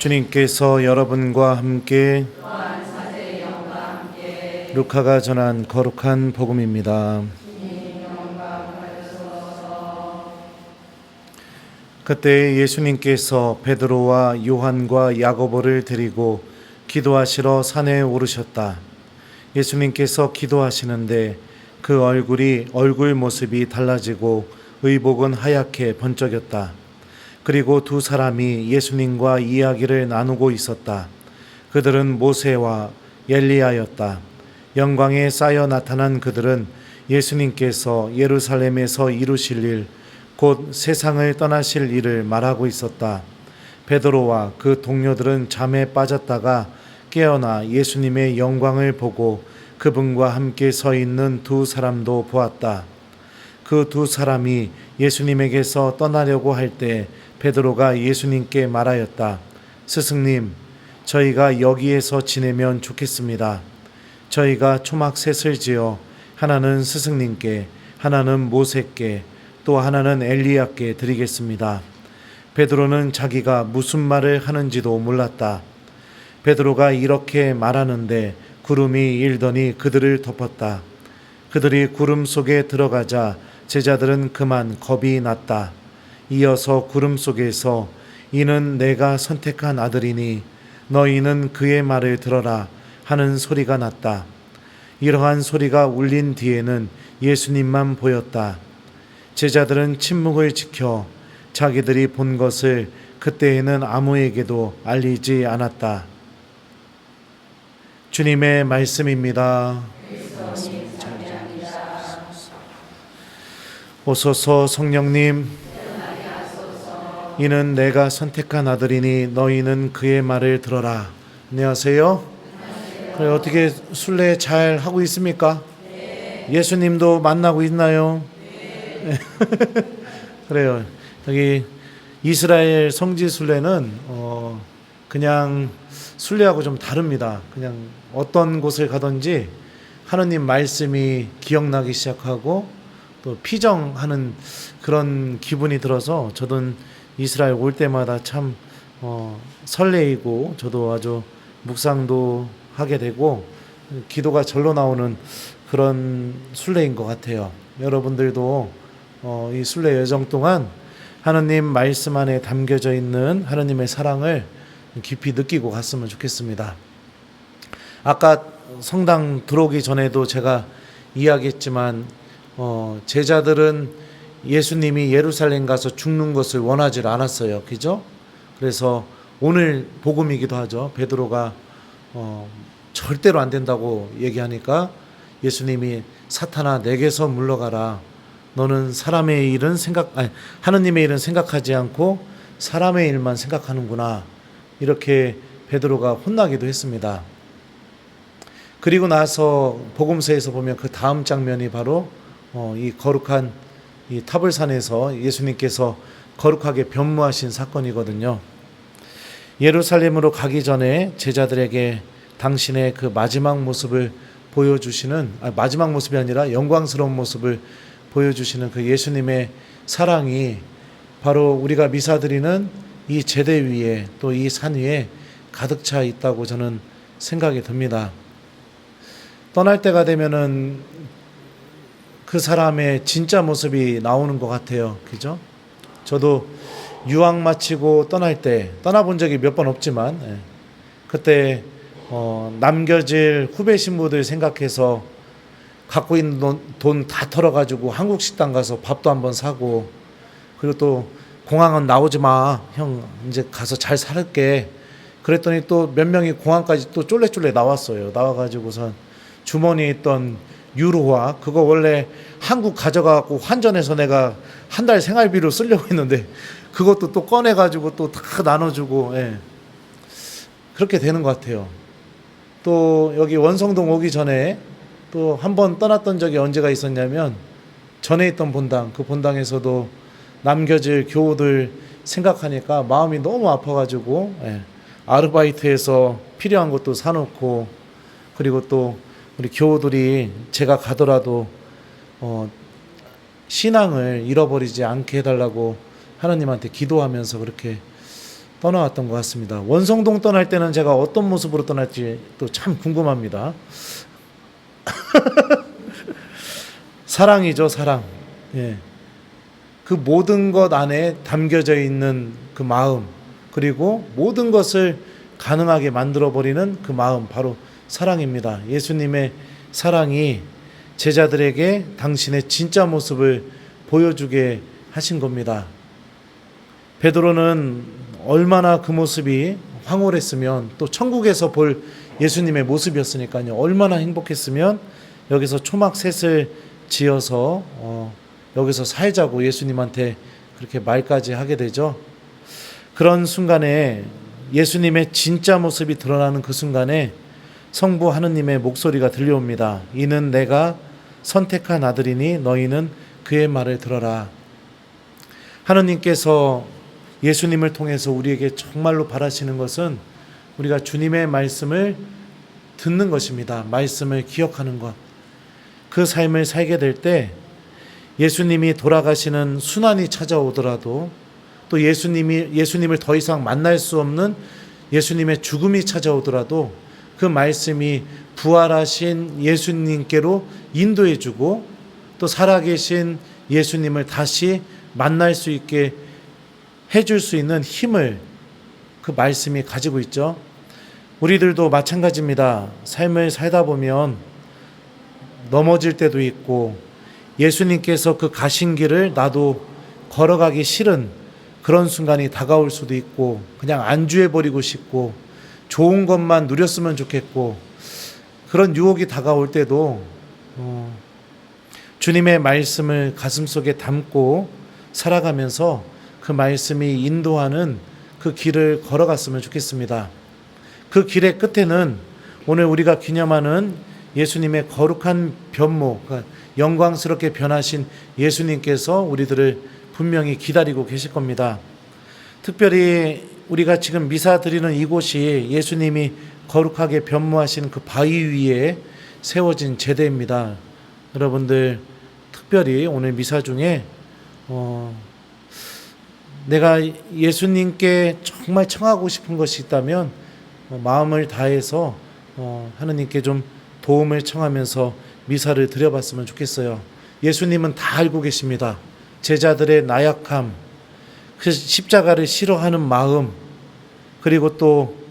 A: 주님께서 여러분과 함께 루카가 전한 거룩한 복음입니다. 그때 예수님께서 베드로와 요한과 야고보를 데리고 기도하시러 산에 오르셨다. 예수님께서 기도하시는데 그 얼굴 모습이 달라지고 의복은 하얗게 번쩍였다. 그리고 두 사람이 예수님과 이야기를 나누고 있었다. 그들은 모세와 엘리야였다. 영광에 쌓여 나타난 그들은 예수님께서 예루살렘에서 이루실 일, 곧 세상을 떠나실 일을 말하고 있었다. 베드로와 그 동료들은 잠에 빠졌다가 깨어나 예수님의 영광을 보고 그분과 함께 서 있는 두 사람도 보았다. 그 두 사람이 예수님에게서 떠나려고 할 때 베드로가 예수님께 말하였다. 스승님, 저희가 여기에서 지내면 좋겠습니다. 저희가 초막셋을 지어 하나는 스승님께, 하나는 모세께, 또 하나는 엘리야께 드리겠습니다. 베드로는 자기가 무슨 말을 하는지도 몰랐다. 베드로가 이렇게 말하는데 구름이 일더니 그들을 덮었다. 그들이 구름 속에 들어가자 제자들은 그만 겁이 났다. 이어서 구름 속에서 이는 내가 선택한 아들이니 너희는 그의 말을 들어라 하는 소리가 났다. 이러한 소리가 울린 뒤에는 예수님만 보였다. 제자들은 침묵을 지켜 자기들이 본 것을 그때에는 아무에게도 알리지 않았다. 주님의 말씀입니다. 오소서 성령님, 이는 내가 선택한 아들이니 너희는 그의 말을 들어라. 안녕하세요. 그래, 어떻게 순례 잘 하고 있습니까? 예수님도 만나고 있나요? 그래요. 여기 이스라엘 성지 순례는 그냥 순례하고 좀 다릅니다. 그냥 어떤 곳을 가든지 하느님 말씀이 기억나기 시작하고 또 피정하는 그런 기분이 들어서 저도 이스라엘 올 때마다 참 설레이고 저도 아주 묵상도 하게 되고 기도가 절로 나오는 그런 순례인 것 같아요. 여러분들도 이 순례 여정 동안 하느님 말씀 안에 담겨져 있는 하느님의 사랑을 깊이 느끼고 갔으면 좋겠습니다. 아까 성당 들어오기 전에도 제가 이야기했지만 제자들은 예수님이 예루살렘 가서 죽는 것을 원하지 않았어요. 그죠? 그래서 오늘 복음이기도 하죠. 베드로가 절대로 안 된다고 얘기하니까 예수님이 사탄아 내게서 물러가라. 너는 사람의 일은 하느님의 일은 생각하지 않고 사람의 일만 생각하는구나. 이렇게 베드로가 혼나기도 했습니다. 그리고 나서 복음서에서 보면 그 다음 장면이 바로 이 거룩한 이 타볼산에서 예수님께서 거룩하게 변무하신 사건이거든요. 예루살렘으로 가기 전에 제자들에게 당신의 그 마지막 모습을 보여주시는 마지막 모습이 아니라 영광스러운 모습을 보여주시는 그 예수님의 사랑이 바로 우리가 미사드리는 이 제대 위에 또 이 산 위에 가득 차 있다고 저는 생각이 듭니다. 떠날 때가 되면은 그 사람의 진짜 모습이 나오는 것 같아요. 그죠? 저도 유학 마치고 떠날 때 떠나본 적이 몇 번 없지만 그때 남겨질 후배 신부들 생각해서 갖고 있는 돈 다 털어가지고 한국 식당 가서 밥도 한번 사고 그리고 또 공항은 나오지 마. 형 이제 가서 잘 살게. 그랬더니 또 몇 명이 공항까지 또 쫄래쫄래 나왔어요. 나와가지고선 주머니에 있던 유로화 그거 원래 한국 가져가고 환전해서 내가 한 달 생활비로 쓰려고 했는데 그것도 또 꺼내가지고 또 다 나눠주고 그렇게 되는 것 같아요. 또 여기 원성동 오기 전에 또 한 번 떠났던 적이 언제가 있었냐면 전에 있던 본당 그 본당에서도 남겨질 교우들 생각하니까 마음이 너무 아파가지고 아르바이트해서 필요한 것도 사놓고 그리고 또 우리 교우들이 제가 가더라도 신앙을 잃어버리지 않게 해달라고 하나님한테 기도하면서 그렇게 떠나왔던 것 같습니다. 원성동 떠날 때는 제가 어떤 모습으로 떠날지 또 참 궁금합니다. 사랑이죠, 사랑. 그 모든 것 안에 담겨져 있는 그 마음 그리고 모든 것을 가능하게 만들어버리는 그 마음 바로 사랑입니다. 예수님의 사랑이 제자들에게 당신의 진짜 모습을 보여주게 하신 겁니다. 베드로는 얼마나 그 모습이 황홀했으면 또 천국에서 볼 예수님의 모습이었으니까요. 얼마나 행복했으면 여기서 초막셋을 지어서 여기서 살자고 예수님한테 그렇게 말까지 하게 되죠. 그런 순간에 예수님의 진짜 모습이 드러나는 그 순간에 성부 하느님의 목소리가 들려옵니다. 이는 내가 선택한 아들이니 너희는 그의 말을 들어라. 하느님께서 예수님을 통해서 우리에게 정말로 바라시는 것은 우리가 주님의 말씀을 듣는 것입니다. 말씀을 기억하는 것. 그 삶을 살게 될 때 예수님이 돌아가시는 순환이 찾아오더라도 또 예수님을 더 이상 만날 수 없는 예수님의 죽음이 찾아오더라도 그 그 말씀이 부활하신 예수님께로 인도해 주고 또 살아계신 예수님을 다시 만날 수 있게 해줄 수 있는 힘을 그 말씀이 가지고 있죠. 우리들도 마찬가지입니다. 삶을 살다 보면 넘어질 때도 있고 예수님께서 그 가신 길을 나도 걸어가기 싫은 그런 순간이 다가올 수도 있고 그냥 안주해버리고 싶고 좋은 것만 누렸으면 좋겠고 그런 유혹이 다가올 때도 주님의 말씀을 가슴속에 담고 살아가면서 그 말씀이 인도하는 그 길을 걸어갔으면 좋겠습니다. 그 길의 끝에는 오늘 우리가 기념하는 예수님의 거룩한 변모, 그러니까 영광스럽게 변하신 예수님께서 우리들을 분명히 기다리고 계실 겁니다. 특별히 우리가 지금 미사 드리는 이곳이 예수님이 거룩하게 변모하신 그 바위 위에 세워진 제대입니다. 여러분들 특별히 오늘 미사 중에 내가 예수님께 정말 청하고 싶은 것이 있다면 마음을 다해서 하느님께 좀 도움을 청하면서 미사를 드려봤으면 좋겠어요. 예수님은 다 알고 계십니다. 제자들의 나약함, 그 십자가를 싫어하는 마음, 그리고 또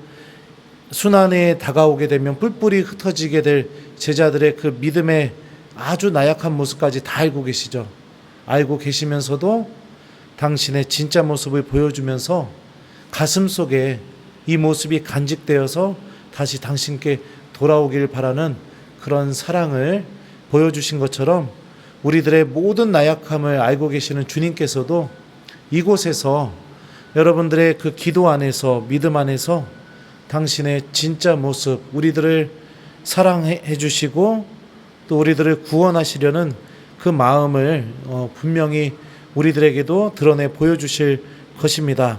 A: 순환에 다가오게 되면 뿔뿔이 흩어지게 될 제자들의 그 믿음의 아주 나약한 모습까지 다 알고 계시죠. 알고 계시면서도 당신의 진짜 모습을 보여주면서 가슴 속에 이 모습이 간직되어서 다시 당신께 돌아오길 바라는 그런 사랑을 보여주신 것처럼 우리들의 모든 나약함을 알고 계시는 주님께서도 이곳에서 여러분들의 그 기도 안에서 믿음 안에서 당신의 진짜 모습 우리들을 사랑해 주시고 또 우리들을 구원하시려는 그 마음을 분명히 우리들에게도 드러내 보여주실 것입니다.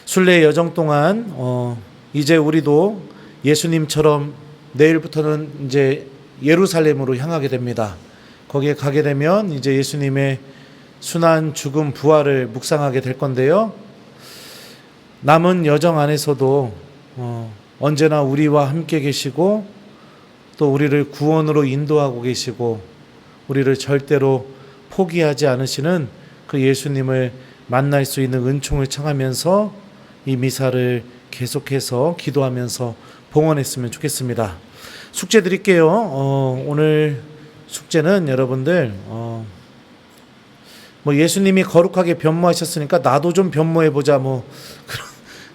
A: 순례의 여정 동안 이제 우리도 예수님처럼 내일부터는 이제 예루살렘으로 향하게 됩니다. 거기에 가게 되면 이제 예수님의 순환, 죽음, 부활을 묵상하게 될 건데요. 남은 여정 안에서도 언제나 우리와 함께 계시고 또 우리를 구원으로 인도하고 계시고 우리를 절대로 포기하지 않으시는 그 예수님을 만날 수 있는 은총을 청하면서 이 미사를 계속해서 기도하면서 봉헌했으면 좋겠습니다. 숙제 드릴게요. 오늘 숙제는 여러분들 뭐 예수님이 거룩하게 변모하셨으니까 나도 좀 변모해보자 뭐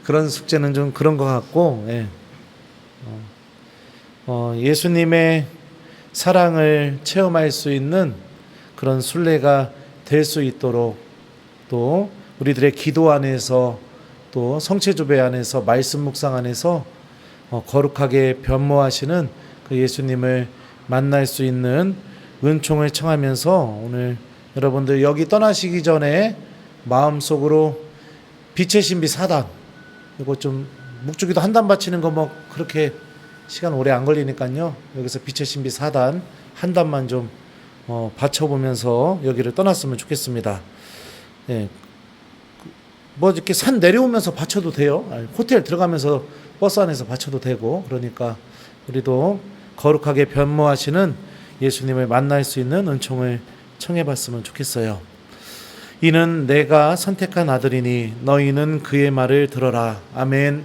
A: 그런 숙제는 좀 그런 것 같고 예. 예수님의 사랑을 체험할 수 있는 그런 순례가 될 수 있도록 또 우리들의 기도 안에서 또 성체조배 안에서 말씀 묵상 안에서 거룩하게 변모하시는 그 예수님을 만날 수 있는 은총을 청하면서 오늘 여러분들 여기 떠나시기 전에 마음속으로 빛의 신비 4단 이거 좀 묵주기도 한 단 바치는 거 뭐 그렇게 시간 오래 안 걸리니까요. 여기서 빛의 신비 4단 한 단만 좀 바쳐보면서 여기를 떠났으면 좋겠습니다. 예. 뭐 이렇게 산 내려오면서 바쳐도 돼요. 호텔 들어가면서 버스 안에서 바쳐도 되고 그러니까 우리도 거룩하게 변모하시는 예수님을 만날 수 있는 은총을 청해봤으면 좋겠어요. 이는 내가 선택한 아들이니 너희는 그의 말을 들어라. 아멘.